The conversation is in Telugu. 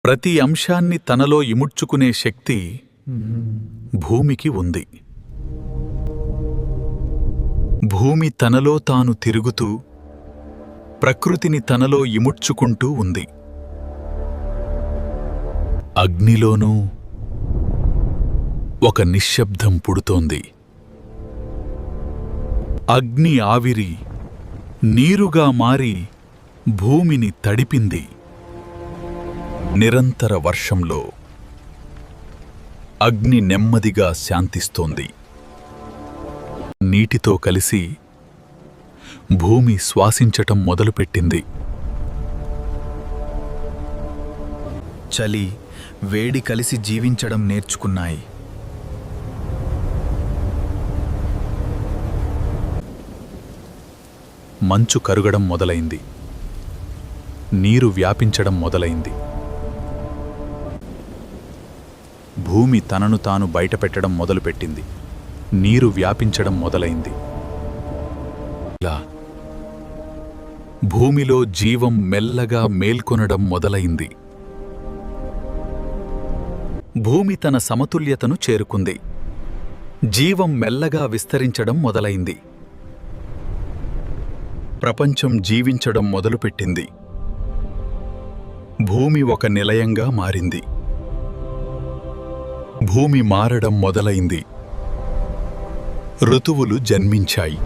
ప్రతి అంశాన్ని తనలో ఇముడ్చుకునే శక్తి భూమికి ఉంది. భూమి తనలో తాను తిరుగుతూ ప్రకృతిని తనలో ఇముడ్చుకుంటూ ఉంది. అగ్నిలోనూ ఒక నిశ్శబ్దం పుడుతోంది. అగ్ని ఆవిరి నీరుగా మారి భూమిని తడిపింది. నిరంతర వర్షంలో అగ్ని నెమ్మదిగా శాంతిస్తోంది. నీటితో కలిసి భూమి శ్వాసించటం మొదలుపెట్టింది. చలి, వేడి కలిసి జీవించడం నేర్చుకున్నాయి. మంచు కరుగడం మొదలైంది. నీరు వ్యాపించడం మొదలైంది. భూమి తనను తాను బయటపెట్టడం మొదలుపెట్టింది. నీరు వ్యాపించడం మొదలైంది. ఇలా భూమిలో జీవం మెల్లగా మేల్కొనడం మొదలైంది. భూమి తన సమతుల్యతను చేరుకుంది. జీవం మెల్లగా విస్తరించడం మొదలైంది. ప్రపంచం జీవించడం మొదలుపెట్టింది. భూమి ఒక నిలయంగా మారింది. భూమి మారడం మొదలైంది. ఋతువులు జన్మించాయి.